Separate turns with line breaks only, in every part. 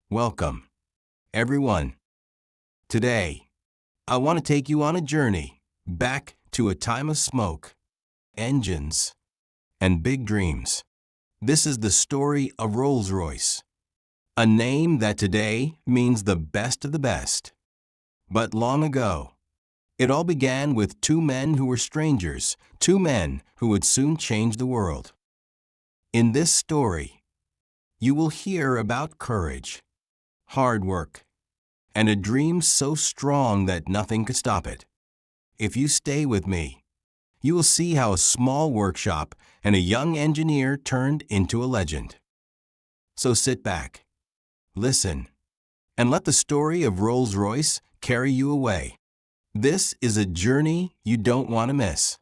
Welcome, everyone. Today, I want to take you on a journey back to a time of smoke, engines, and big dreams. This is the story of Rolls-Royce, a name that today means the best of the best. But long ago, it all began with two men who were strangers, two men who would soon change the world. In this story, you will hear about courage, hard work, and a dream so strong that nothing could stop it. If you stay with me, you will see how a small workshop and a young engineer turned into a legend. So sit back, listen, and let the story of Rolls-Royce carry you away. This is a journey you don't want to miss.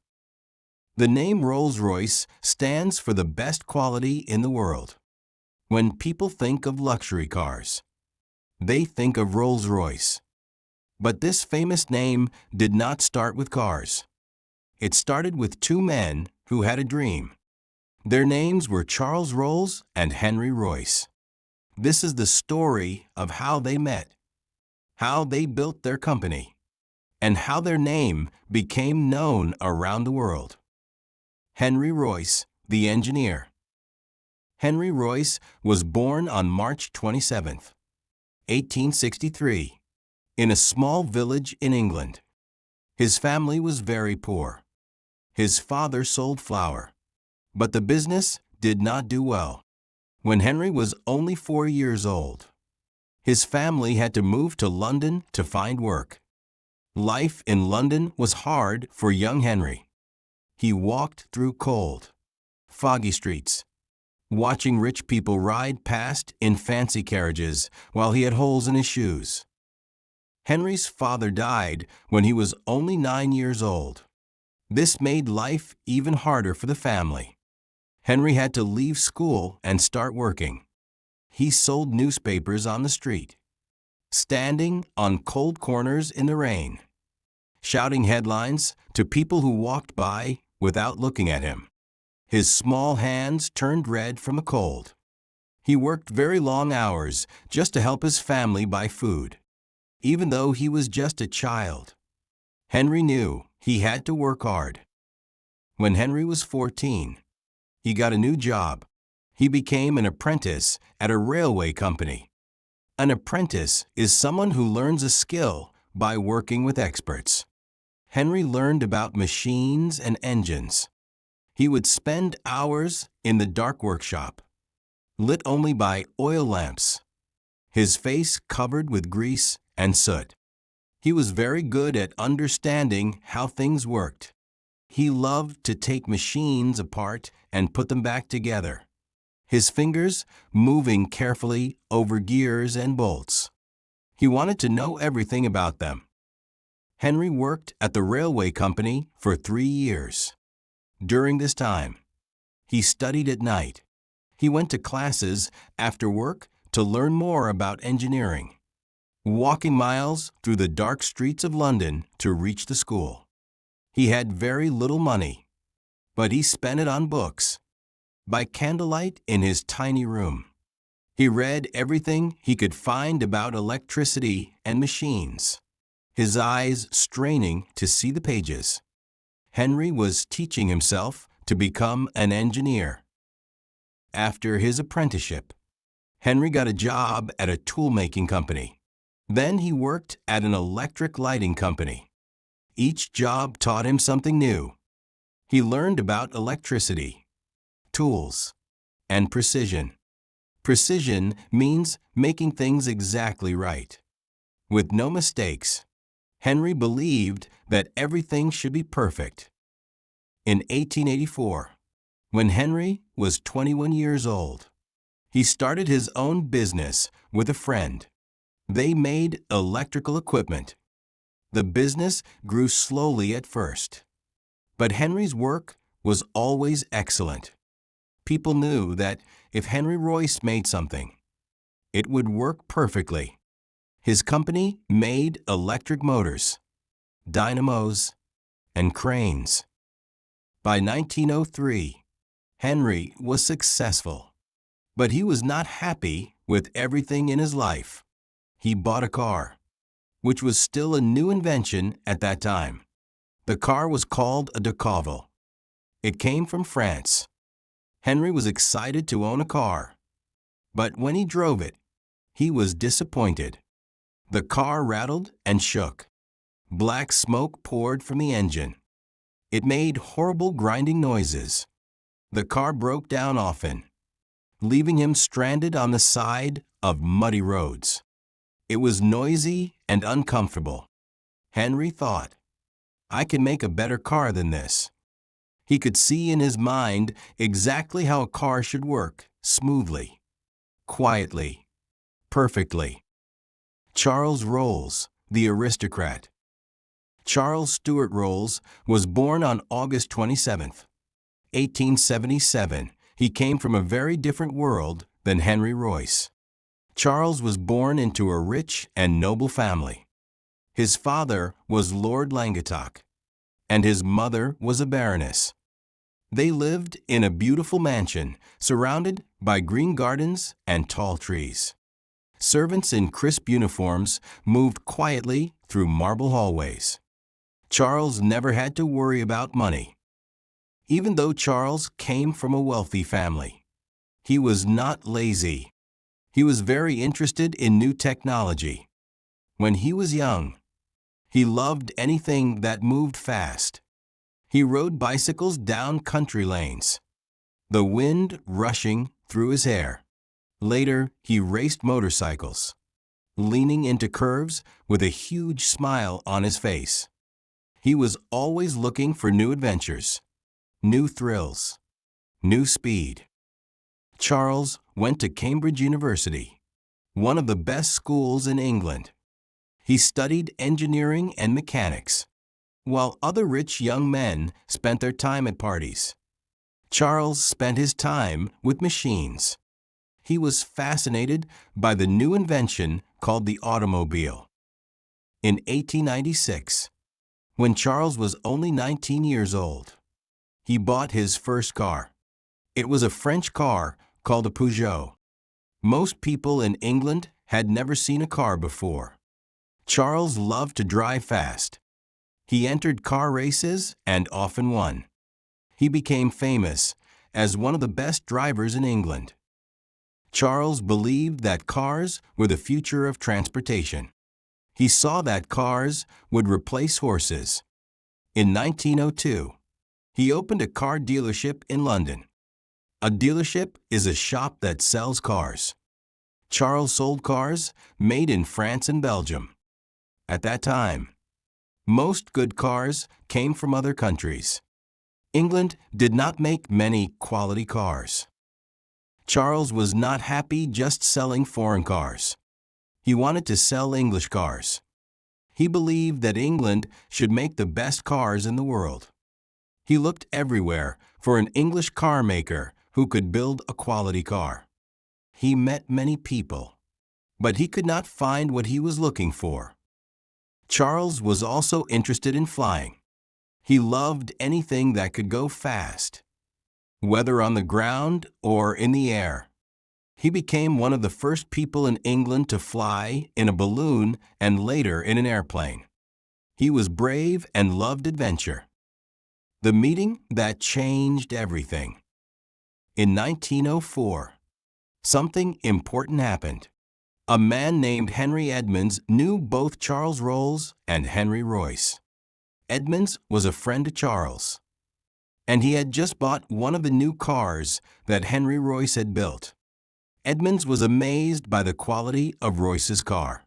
The name Rolls-Royce stands for the best quality in the world. When people think of luxury cars, they think of Rolls-Royce. But this famous name did not start with cars. It started with two men who had a dream. Their names were Charles Rolls and Henry Royce. This is the story of how they met, how they built their company, and how their name became known around the world. Henry Royce, the engineer. Henry Royce was born on March 27, 1863, in a small village in England. His family was very poor. His father sold flour, but the business did not do well. When Henry was only 4 years old, his family had to move to London to find work. Life in London was hard for young Henry. He walked through cold, foggy streets, watching rich people ride past in fancy carriages while he had holes in his shoes. Henry's father died when he was only 9 years old. This made life even harder for the family. Henry had to leave school and start working. He sold newspapers on the street, standing on cold corners in the rain, shouting headlines to people who walked by without looking at him. His small hands turned red from the cold. He worked very long hours just to help his family buy food. Even though he was just a child, Henry knew he had to work hard. When Henry was 14, he got a new job. He became an apprentice at a railway company. An apprentice is someone who learns a skill by working with experts. Henry learned about machines and engines. He would spend hours in the dark workshop, lit only by oil lamps, his face covered with grease and soot. He was very good at understanding how things worked. He loved to take machines apart and put them back together, his fingers moving carefully over gears and bolts. He wanted to know everything about them. Henry worked at the railway company for 3 years. During this time, he studied at night. He went to classes after work to learn more about engineering, walking miles through the dark streets of London to reach the school. He had very little money, but he spent it on books. By candlelight in his tiny room, he read everything he could find about electricity and machines, his eyes straining to see the pages. Henry was teaching himself to become an engineer. After his apprenticeship, Henry got a job at a tool-making company. Then he worked at an electric lighting company. Each job taught him something new. He learned about electricity, tools, and precision. Precision means making things exactly right, with no mistakes. Henry believed that everything should be perfect. In 1884, when Henry was 21 years old, he started his own business with a friend. They made electrical equipment. The business grew slowly at first, but Henry's work was always excellent. People knew that if Henry Royce made something, it would work perfectly. His company made electric motors, dynamos, and cranes. By 1903, Henry was successful, but he was not happy with everything in his life. He bought a car, which was still a new invention at that time. The car was called a Decauville. It came from France. Henry was excited to own a car, but when he drove it, he was disappointed. The car rattled and shook. Black smoke poured from the engine. It made horrible grinding noises. The car broke down often, leaving him stranded on the side of muddy roads. It was noisy and uncomfortable. Henry thought, "I can make a better car than this." He could see in his mind exactly how a car should work, smoothly, quietly, perfectly. Charles Rolls, the aristocrat. Charles Stuart Rolls was born on August 27, 1877. He came from a very different world than Henry Royce. Charles was born into a rich and noble family. His father was Lord Languedoc, and his mother was a baroness. They lived in a beautiful mansion surrounded by green gardens and tall trees. Servants in crisp uniforms moved quietly through marble hallways. Charles never had to worry about money. Even though Charles came from a wealthy family, he was not lazy. He was very interested in new technology. When he was young, he loved anything that moved fast. He rode bicycles down country lanes, the wind rushing through his hair. Later, he raced motorcycles, leaning into curves with a huge smile on his face. He was always looking for new adventures, new thrills, new speed. Charles went to Cambridge University, one of the best schools in England. He studied engineering and mechanics, while other rich young men spent their time at parties. Charles spent his time with machines. He was fascinated by the new invention called the automobile. In 1896, when Charles was only 19 years old, he bought his first car. It was a French car called a Peugeot. Most people in England had never seen a car before. Charles loved to drive fast. He entered car races and often won. He became famous as one of the best drivers in England. Charles believed that cars were the future of transportation. He saw that cars would replace horses. In 1902, he opened a car dealership in London. A dealership is a shop that sells cars. Charles sold cars made in France and Belgium. At that time, most good cars came from other countries. England did not make many quality cars. Charles was not happy just selling foreign cars. He wanted to sell English cars. He believed that England should make the best cars in the world. He looked everywhere for an English car maker who could build a quality car. He met many people, but he could not find what he was looking for. Charles was also interested in flying. He loved anything that could go fast, whether on the ground or in the air. He became one of the first people in England to fly in a balloon and later in an airplane. He was brave and loved adventure. The meeting that changed everything. In 1904, something important happened. A man named Henry Edmunds knew both Charles Rolls and Henry Royce. Edmunds was a friend to Charles, and he had just bought one of the new cars that Henry Royce had built. Edmunds was amazed by the quality of Royce's car.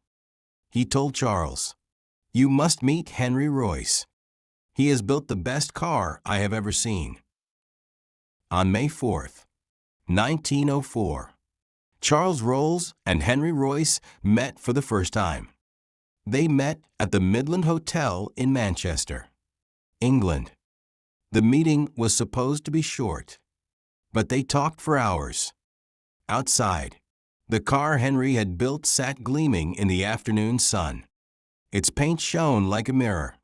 He told Charles, "You must meet Henry Royce. He has built the best car I have ever seen." On May 4th, 1904, Charles Rolls and Henry Royce met for the first time. They met at the Midland Hotel in Manchester, England. The meeting was supposed to be short, but they talked for hours. Outside, the car Henry had built sat gleaming in the afternoon sun. Its paint shone like a mirror.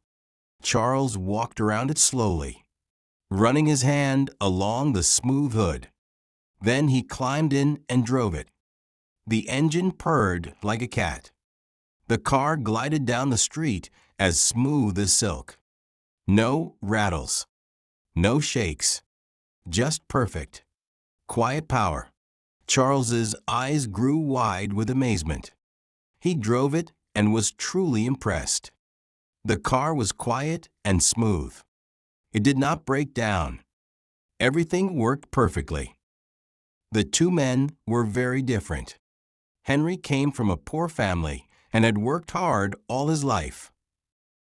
Charles walked around it slowly, running his hand along the smooth hood. Then he climbed in and drove it. The engine purred like a cat. The car glided down the street as smooth as silk. No rattles, no shakes, just perfect, quiet power. Charles's eyes grew wide with amazement. He drove it and was truly impressed. The car was quiet and smooth. It did not break down. Everything worked perfectly. The two men were very different. Henry came from a poor family and had worked hard all his life,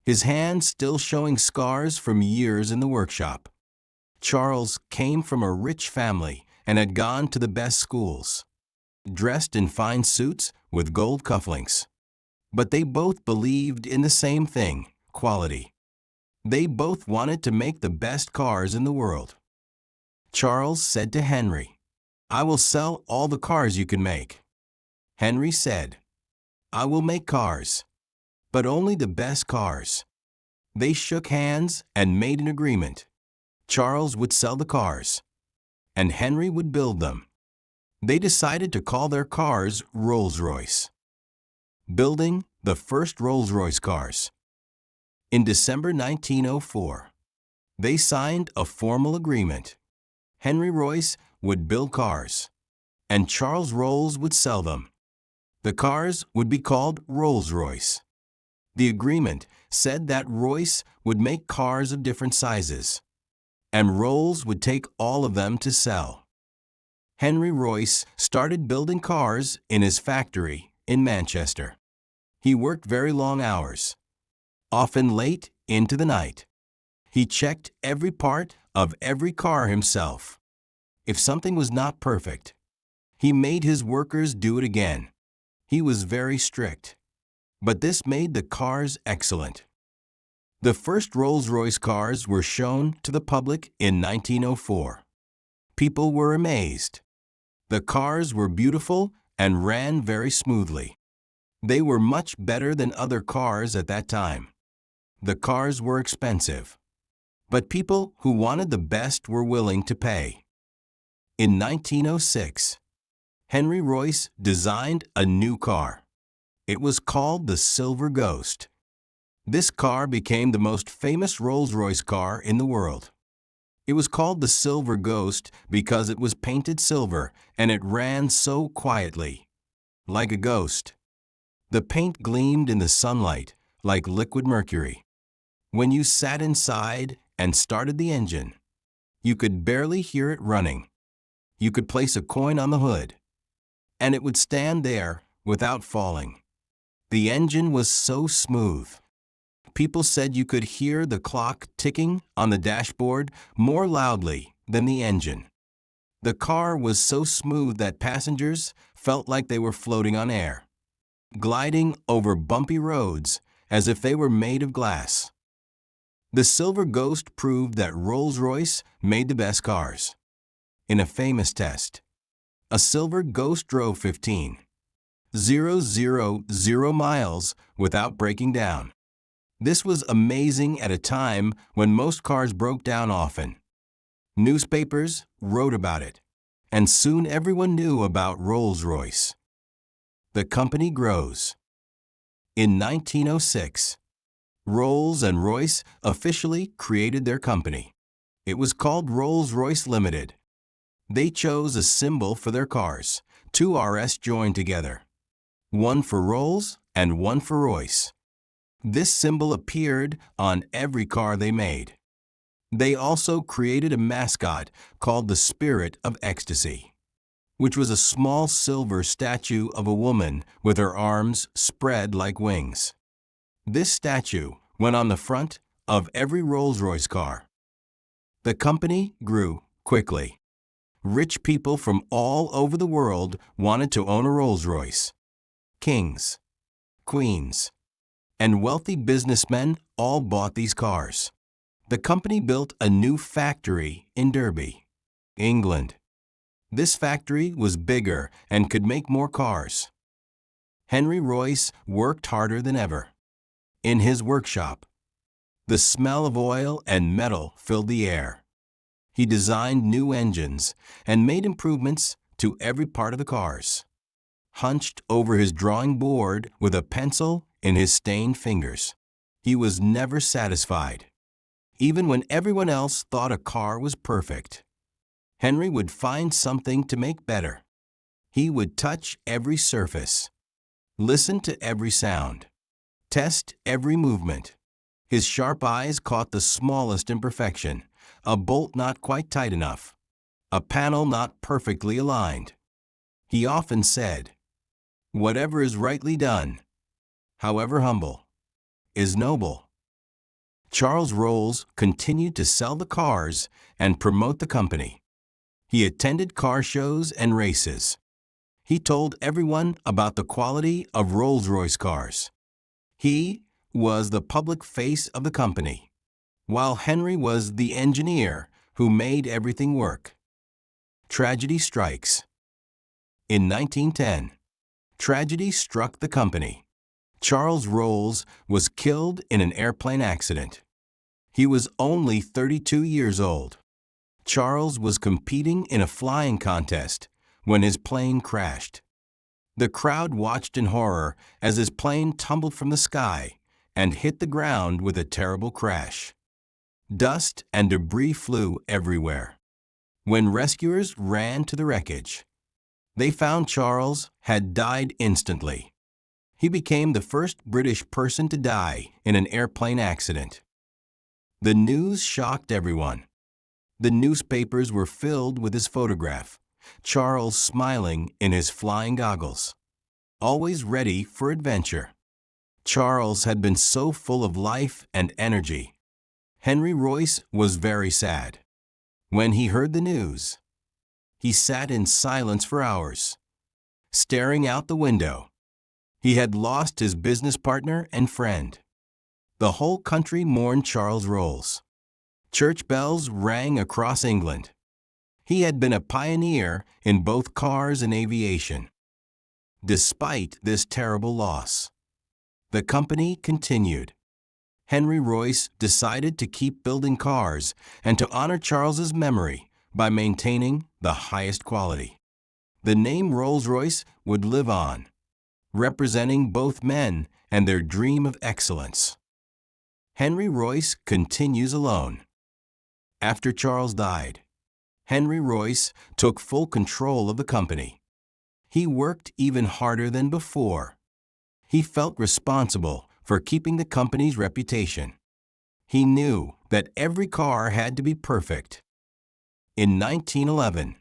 his hands still showing scars from years in the workshop. Charles came from a rich family and had gone to the best schools, dressed in fine suits with gold cufflinks. But they both believed in the same thing, quality. They both wanted to make the best cars in the world. Charles said to Henry, "I will sell all the cars you can make." Henry said, "I will make cars, but only the best cars." They shook hands and made an agreement. Charles would sell the cars, and Henry would build them. They decided to call their cars Rolls-Royce. Building the first Rolls-Royce cars. In December 1904, they signed a formal agreement. Henry Royce would build cars, and Charles Rolls would sell them. The cars would be called Rolls-Royce. The agreement said that Royce would make cars of different sizes, and Rolls would take all of them to sell. Henry Royce started building cars in his factory in Manchester. He worked very long hours, often late into the night. He checked every part of every car himself. If something was not perfect, he made his workers do it again. He was very strict, but this made the cars excellent. The first Rolls-Royce cars were shown to the public in 1904. People were amazed. The cars were beautiful and ran very smoothly. They were much better than other cars at that time. The cars were expensive, but people who wanted the best were willing to pay. In 1906, Henry Royce designed a new car. It was called the Silver Ghost. This car became the most famous Rolls-Royce car in the world. It was called the Silver Ghost because it was painted silver and it ran so quietly, like a ghost. The paint gleamed in the sunlight like liquid mercury. When you sat inside and started the engine, you could barely hear it running. You could place a coin on the hood, and it would stand there without falling. The engine was so smooth. People said you could hear the clock ticking on the dashboard more loudly than the engine. The car was so smooth that passengers felt like they were floating on air, gliding over bumpy roads as if they were made of glass. The Silver Ghost proved that Rolls-Royce made the best cars. In a famous test, a Silver Ghost drove 15,000 miles without breaking down. This was amazing at a time when most cars broke down often. Newspapers wrote about it, and soon everyone knew about Rolls-Royce. The company grows. In 1906, Rolls and Royce officially created their company. It was called Rolls-Royce Limited. They chose a symbol for their cars, two RS joined together, one for Rolls and one for Royce. This symbol appeared on every car they made. They also created a mascot called the Spirit of Ecstasy, which was a small silver statue of a woman with her arms spread like wings. This statue went on the front of every Rolls-Royce car. The company grew quickly. Rich people from all over the world wanted to own a Rolls-Royce. Kings, queens, and wealthy businessmen all bought these cars. The company built a new factory in Derby, England. This factory was bigger and could make more cars. Henry Royce worked harder than ever. In his workshop, the smell of oil and metal filled the air. He designed new engines and made improvements to every part of the cars. hunched over his drawing board with a pencil in his stained fingers. He was never satisfied. Even when everyone else thought a car was perfect, Henry would find something to make better. He would touch every surface, listen to every sound, test every movement. His sharp eyes caught the smallest imperfection, a bolt not quite tight enough, a panel not perfectly aligned. He often said, "Whatever is rightly done, however humble, is noble." Charles Rolls continued to sell the cars and promote the company. He attended car shows and races. He told everyone about the quality of Rolls-Royce cars. He was the public face of the company, while Henry was the engineer who made everything work. Tragedy strikes. In 1910, tragedy struck the company. Charles Rolls was killed in an airplane accident. He was only 32 years old. Charles was competing in a flying contest when his plane crashed. The crowd watched in horror as his plane tumbled from the sky and hit the ground with a terrible crash. Dust and debris flew everywhere. When rescuers ran to the wreckage, they found Charles had died instantly. He became the first British person to die in an airplane accident. The news shocked everyone. The newspapers were filled with his photograph, Charles smiling in his flying goggles, always ready for adventure. Charles had been so full of life and energy. Henry Royce was very sad. When he heard the news, he sat in silence for hours, staring out the window. He had lost his business partner and friend. The whole country mourned Charles Rolls. Church bells rang across England. He had been a pioneer in both cars and aviation. Despite this terrible loss, the company continued. Henry Royce decided to keep building cars and to honor Charles's memory by maintaining the highest quality. The name Rolls-Royce would live on, representing both men and their dream of excellence. Henry Royce continues alone. After Charles died, Henry Royce took full control of the company. He worked even harder than before. He felt responsible for keeping the company's reputation. He knew that every car had to be perfect. In 1911,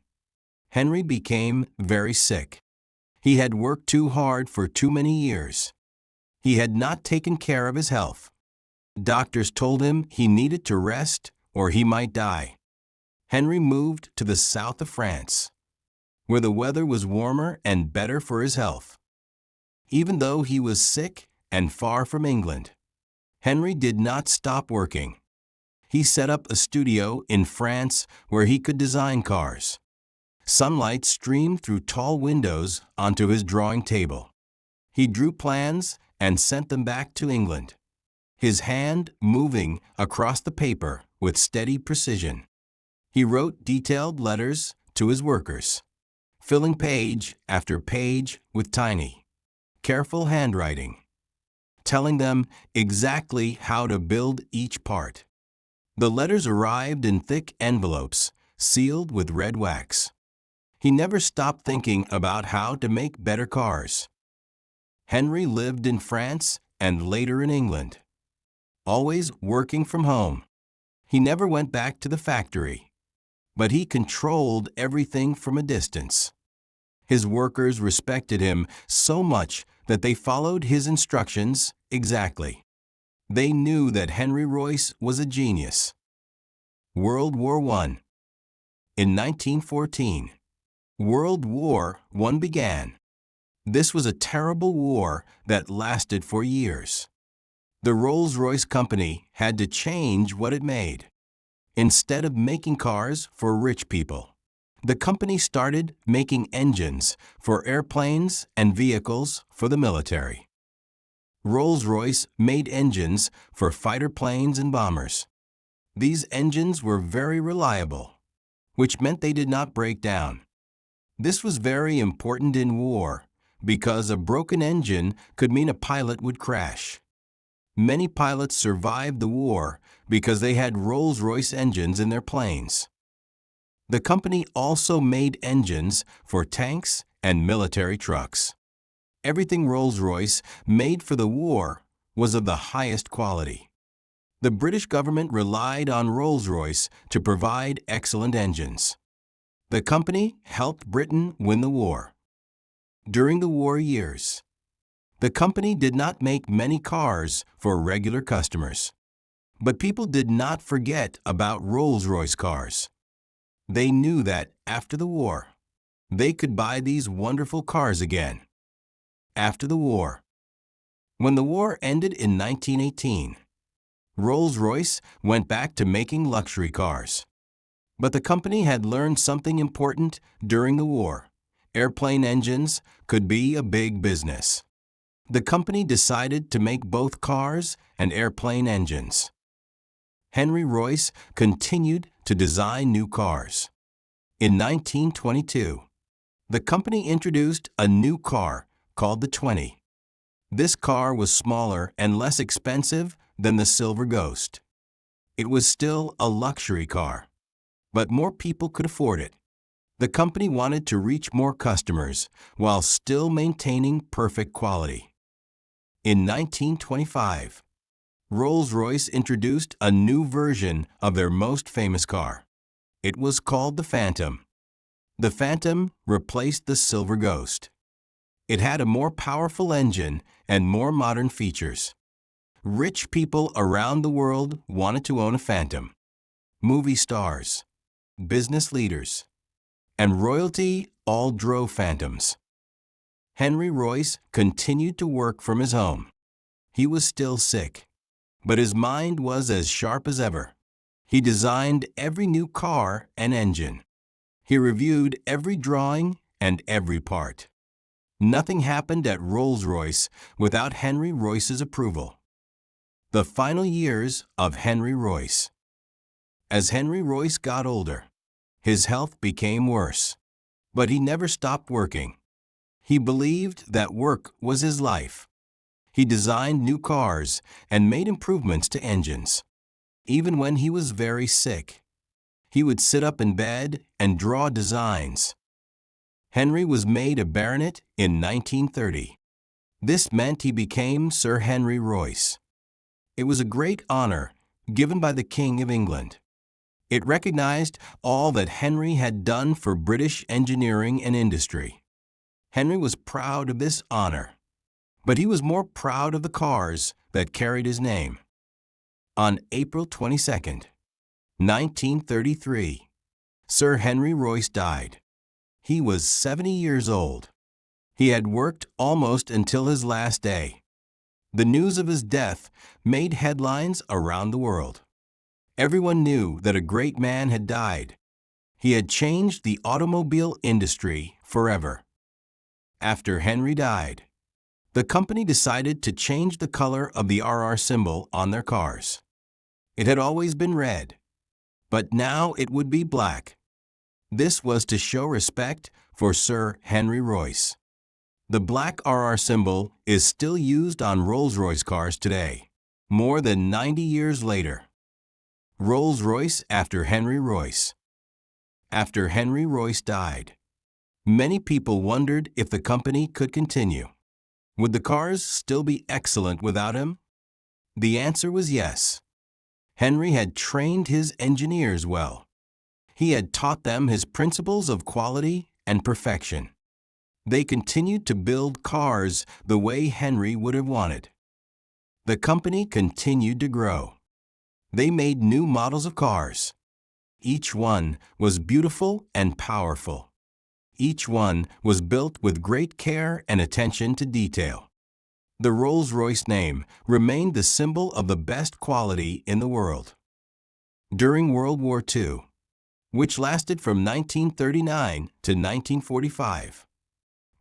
Henry became very sick. He had worked too hard for too many years. He had not taken care of his health. Doctors told him he needed to rest or he might die. Henry moved to the south of France, where the weather was warmer and better for his health. Even though he was sick and far from England, Henry did not stop working. He set up a studio in France where he could design cars. Sunlight streamed through tall windows onto his drawing table. He drew plans and sent them back to England, his hand moving across the paper with steady precision. He wrote detailed letters to his workers, filling page after page with tiny, careful handwriting, telling them exactly how to build each part. The letters arrived in thick envelopes, sealed with red wax. He never stopped thinking about how to make better cars. Henry lived in France and later in England, always working from home. He never went back to the factory, but he controlled everything from a distance. His workers respected him so much that they followed his instructions exactly. They knew that Henry Royce was a genius. World War I. In 1914, World War I began. This was a terrible war that lasted for years. The Rolls-Royce company had to change what it made. Instead of making cars for rich people, the company started making engines for airplanes and vehicles for the military. Rolls-Royce made engines for fighter planes and bombers. These engines were very reliable, which meant they did not break down. This was very important in war because a broken engine could mean a pilot would crash. Many pilots survived the war because they had Rolls-Royce engines in their planes. The company also made engines for tanks and military trucks. Everything Rolls-Royce made for the war was of the highest quality. The British government relied on Rolls-Royce to provide excellent engines. The company helped Britain win the war. During the war years, the company did not make many cars for regular customers. But people did not forget about Rolls-Royce cars. They knew that after the war, they could buy these wonderful cars again. After the war, when the war ended in 1918, Rolls-Royce went back to making luxury cars. But the company had learned something important during the war. Airplane engines could be a big business. The company decided to make both cars and airplane engines. Henry Royce continued to design new cars. In 1922, the company introduced a new car called the 20. This car was smaller and less expensive than the Silver Ghost. It was still a luxury car, but more people could afford it. The company wanted to reach more customers while still maintaining perfect quality. In 1925, Rolls-Royce introduced a new version of their most famous car. It was called the Phantom. The Phantom replaced the Silver Ghost. It had a more powerful engine and more modern features. Rich people around the world wanted to own a Phantom. Movie stars, business leaders, and royalty all drove Phantoms. Henry Royce continued to work from his home. He was still sick, but his mind was as sharp as ever. He designed every new car and engine. He reviewed every drawing and every part. Nothing happened at Rolls-Royce without Henry Royce's approval. The final years of Henry Royce. As Henry Royce got older, his health became worse, but he never stopped working. He believed that work was his life. He designed new cars and made improvements to engines. Even when he was very sick, he would sit up in bed and draw designs. Henry was made a baronet in 1930. This meant he became Sir Henry Royce. It was a great honor given by the King of England. It recognized all that Henry had done for British engineering and industry. Henry was proud of this honor, but he was more proud of the cars that carried his name. On April 22, 1933, Sir Henry Royce died. He was 70 years old. He had worked almost until his last day. The news of his death made headlines around the world. Everyone knew that a great man had died. He had changed the automobile industry forever. After Henry died, the company decided to change the color of the RR symbol on their cars. It had always been red, but now it would be black. This was to show respect for Sir Henry Royce. The black RR symbol is still used on Rolls-Royce cars today, more than 90 years later. Rolls-Royce after Henry Royce. After Henry Royce died, many people wondered if the company could continue. Would the cars still be excellent without him? The answer was yes. Henry had trained his engineers well. He had taught them his principles of quality and perfection. They continued to build cars the way Henry would have wanted. The company continued to grow. They made new models of cars. Each one was beautiful and powerful. Each one was built with great care and attention to detail. The Rolls-Royce name remained the symbol of the best quality in the world. During World War II, which lasted from 1939 to 1945,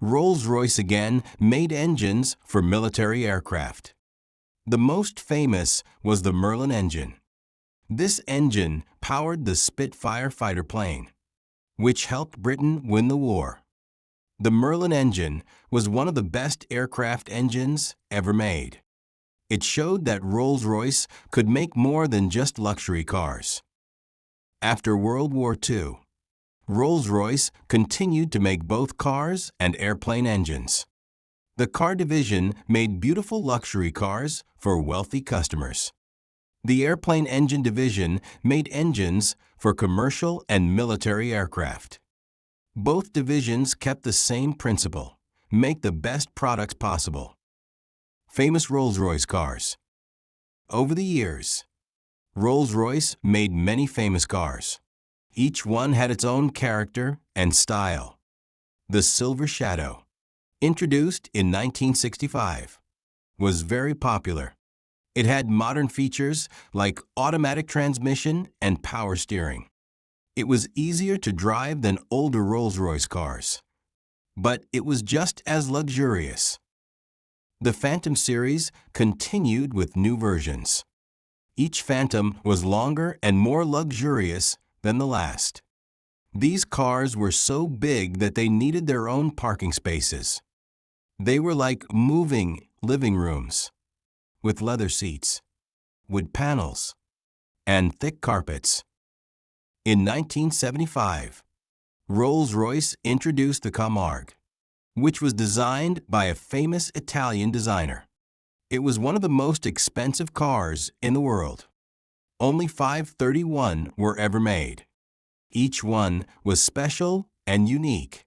Rolls-Royce again made engines for military aircraft. The most famous was the Merlin engine. This engine powered the Spitfire fighter plane, which helped Britain win the war. The Merlin engine was one of the best aircraft engines ever made. It showed that Rolls-Royce could make more than just luxury cars. After World War II, Rolls-Royce continued to make both cars and airplane engines. The car division made beautiful luxury cars for wealthy customers. The airplane engine division made engines for commercial and military aircraft. Both divisions kept the same principle: make the best products possible. Famous Rolls-Royce cars. Over the years, Rolls-Royce made many famous cars. Each one had its own character and style. The Silver Shadow, introduced in 1965, was very popular. It had modern features like automatic transmission and power steering. It was easier to drive than older Rolls-Royce cars, but it was just as luxurious. The Phantom series continued with new versions. Each Phantom was longer and more luxurious than the last. These cars were so big that they needed their own parking spaces. They were like moving living rooms, with leather seats, wood panels, and thick carpets. In 1975, Rolls-Royce introduced the Camargue, which was designed by a famous Italian designer. It was one of the most expensive cars in the world. Only 531 were ever made. Each one was special and unique.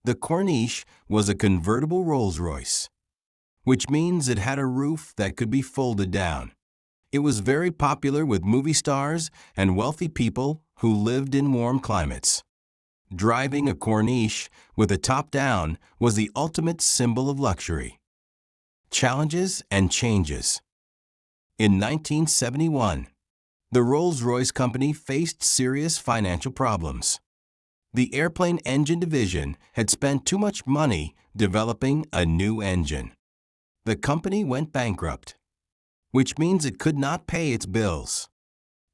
The Corniche was a convertible Rolls-Royce, which means it had a roof that could be folded down. It was very popular with movie stars and wealthy people who lived in warm climates. Driving a Corniche with the top down was the ultimate symbol of luxury. Challenges and changes. In 1971, the Rolls-Royce company faced serious financial problems. The airplane engine division had spent too much money developing a new engine. The company went bankrupt, which means it could not pay its bills.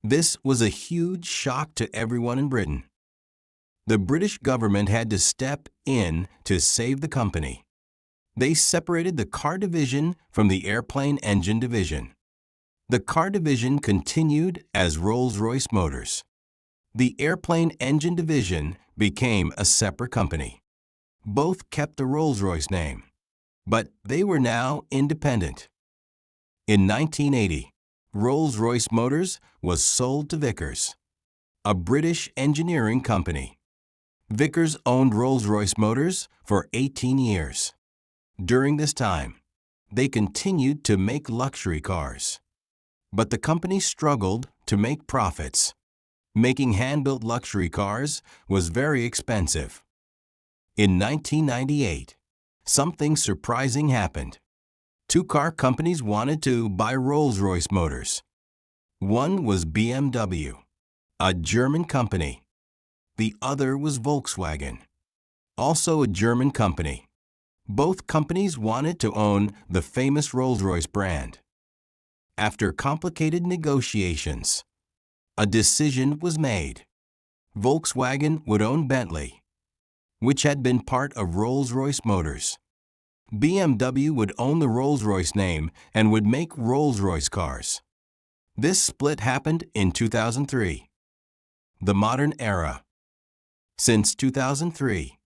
This was a huge shock to everyone in Britain. The British government had to step in to save the company. They separated the car division from the airplane engine division. The car division continued as Rolls-Royce Motors. The airplane engine division became a separate company. Both kept the Rolls-Royce name, but they were now independent. In 1980, Rolls-Royce Motors was sold to Vickers, a British engineering company. Vickers owned Rolls-Royce Motors for 18 years. During this time, they continued to make luxury cars. But the company struggled to make profits. Making hand-built luxury cars was very expensive. In 1998, something surprising happened. Two car companies wanted to buy Rolls-Royce Motors. One was BMW, a German company. The other was Volkswagen, also a German company. Both companies wanted to own the famous Rolls-Royce brand. After complicated negotiations, a decision was made. Volkswagen would own Bentley, which had been part of Rolls-Royce Motors. BMW would own the Rolls-Royce name and would make Rolls-Royce cars. This split happened in 2003. The modern era. Since 2003,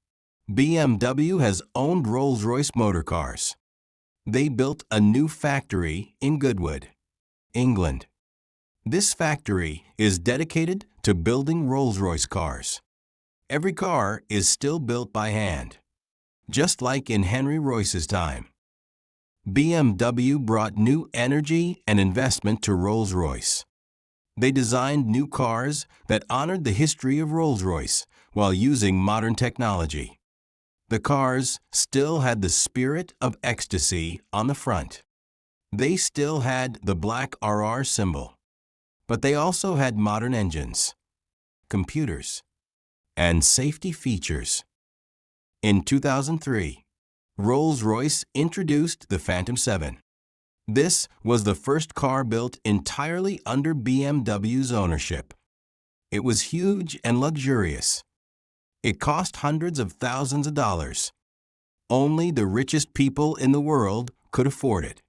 BMW has owned Rolls-Royce motor cars. They built a new factory in Goodwood, England. This factory is dedicated to building Rolls-Royce cars. Every car is still built by hand, just like in Henry Royce's time. BMW brought new energy and investment to Rolls-Royce. They designed new cars that honored the history of Rolls-Royce while using modern technology. The cars still had the spirit of ecstasy on the front. They still had the black RR symbol, but they also had modern engines, computers, and safety features. In 2003, Rolls-Royce introduced the Phantom 7. This was the first car built entirely under BMW's ownership. It was huge and luxurious. It cost hundreds of thousands of dollars. Only the richest people in the world could afford it.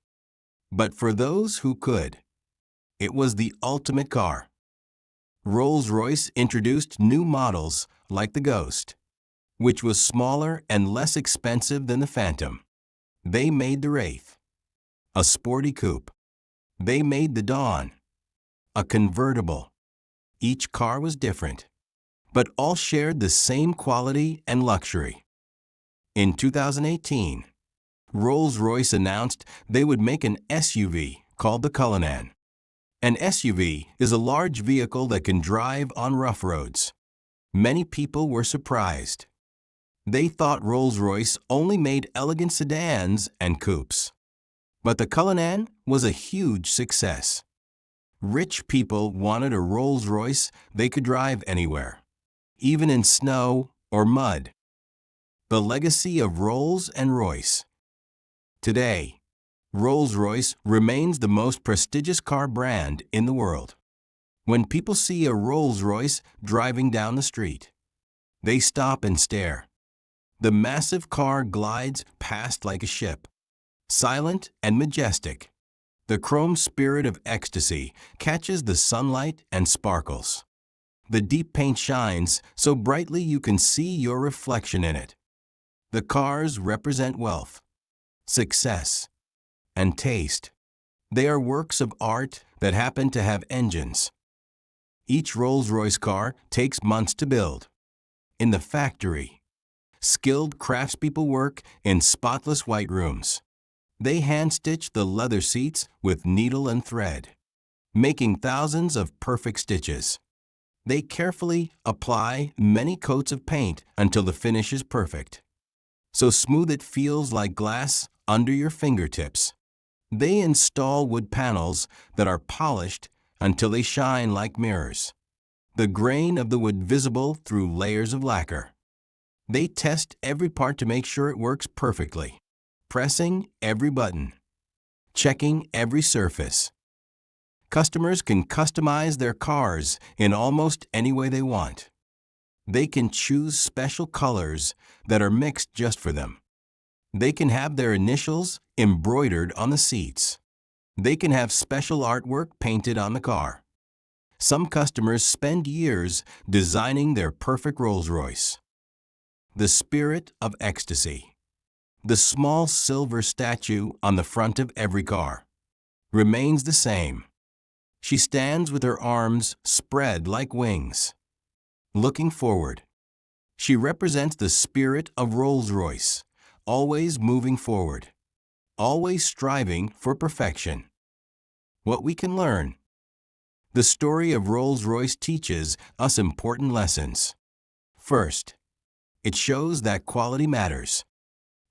But for those who could, it was the ultimate car. Rolls-Royce introduced new models like the Ghost, which was smaller and less expensive than the Phantom. They made the Wraith, a sporty coupe. They made the Dawn, a convertible. Each car was different, but all shared the same quality and luxury. In 2018, Rolls-Royce announced they would make an SUV called the Cullinan. An SUV is a large vehicle that can drive on rough roads. Many people were surprised. They thought Rolls-Royce only made elegant sedans and coupes. But the Cullinan was a huge success. Rich people wanted a Rolls-Royce they could drive anywhere, even in snow or mud. The legacy of Rolls and Royce. Today, Rolls-Royce remains the most prestigious car brand in the world. When people see a Rolls-Royce driving down the street, they stop and stare. The massive car glides past like a ship, silent and majestic. The chrome spirit of ecstasy catches the sunlight and sparkles. The deep paint shines so brightly you can see your reflection in it. The cars represent wealth, success, and taste. They are works of art that happen to have engines. Each Rolls-Royce car takes months to build. In the factory, skilled craftspeople work in spotless white rooms. They hand-stitch the leather seats with needle and thread, making thousands of perfect stitches. They carefully apply many coats of paint until the finish is perfect, so smooth it feels like glass under your fingertips. They install wood panels that are polished until they shine like mirrors, the grain of the wood visible through layers of lacquer. They test every part to make sure it works perfectly, pressing every button, checking every surface. Customers can customize their cars in almost any way they want. They can choose special colors that are mixed just for them. They can have their initials embroidered on the seats. They can have special artwork painted on the car. Some customers spend years designing their perfect Rolls-Royce. The spirit of ecstasy. The small silver statue on the front of every car remains the same. She stands with her arms spread like wings, looking forward. She represents the spirit of Rolls-Royce, always moving forward, always striving for perfection. What we can learn. The story of Rolls-Royce teaches us important lessons. First, it shows that quality matters.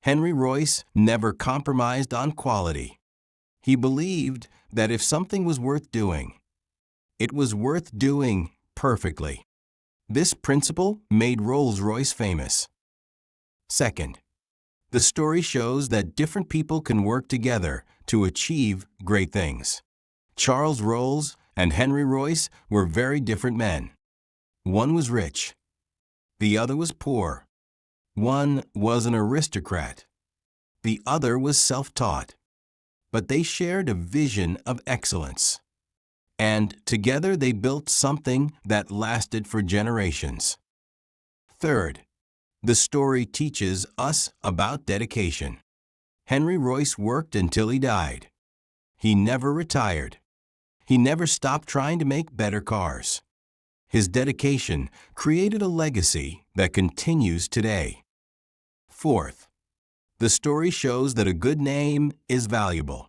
Henry Royce never compromised on quality. He believed that if something was worth doing, it was worth doing perfectly. This principle made Rolls-Royce famous. Second, the story shows that different people can work together to achieve great things. Charles Rolls and Henry Royce were very different men. One was rich. The other was poor. One was an aristocrat. The other was self-taught. But they shared a vision of excellence. And together they built something that lasted for generations. Third, the story teaches us about dedication. Henry Royce worked until he died. He never retired. He never stopped trying to make better cars. His dedication created a legacy that continues today. Fourth, the story shows that a good name is valuable.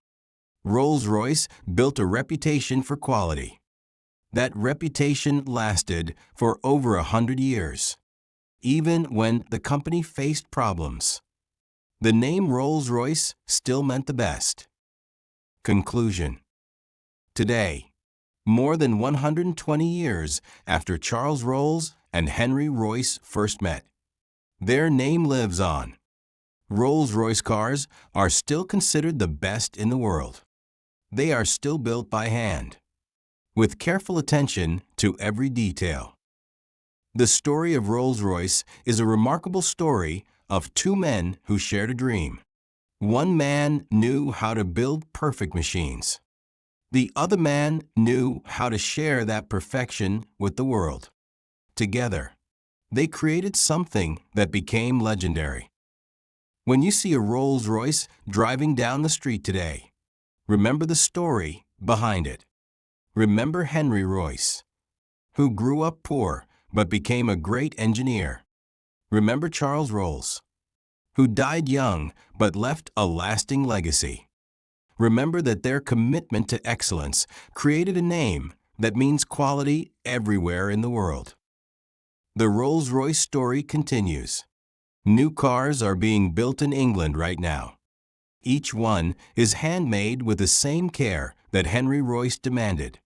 Rolls-Royce built a reputation for quality. That reputation lasted for over 100 years, even when the company faced problems. The name Rolls-Royce still meant the best. Conclusion. Today, more than 120 years after Charles Rolls and Henry Royce first met, their name lives on. Rolls-Royce cars are still considered the best in the world. They are still built by hand, with careful attention to every detail. The story of Rolls-Royce is a remarkable story of two men who shared a dream. One man knew how to build perfect machines. The other man knew how to share that perfection with the world. Together, they created something that became legendary. When you see a Rolls-Royce driving down the street today, remember the story behind it. Remember Henry Royce, who grew up poor but became a great engineer. Remember Charles Rolls, who died young but left a lasting legacy. Remember that their commitment to excellence created a name that means quality everywhere in the world. The Rolls-Royce story continues. New cars are being built in England right now. Each one is handmade with the same care that Henry Royce demanded.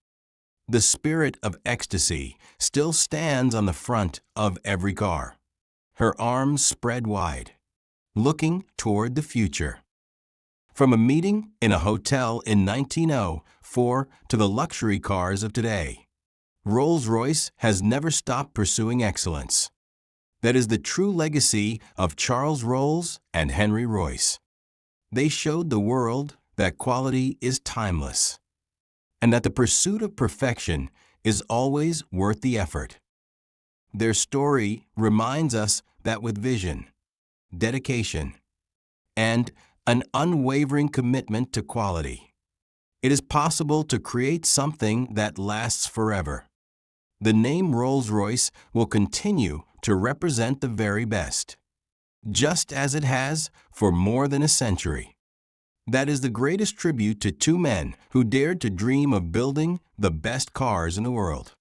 The spirit of ecstasy still stands on the front of every car, her arms spread wide, looking toward the future. From a meeting in a hotel in 1904 to the luxury cars of today, Rolls-Royce has never stopped pursuing excellence. That is the true legacy of Charles Rolls and Henry Royce. They showed the world that quality is timeless, and that the pursuit of perfection is always worth the effort. Their story reminds us that with vision, dedication, and an unwavering commitment to quality, it is possible to create something that lasts forever. The name Rolls-Royce will continue to represent the very best, just as it has for more than a century. That is the greatest tribute to two men who dared to dream of building the best cars in the world.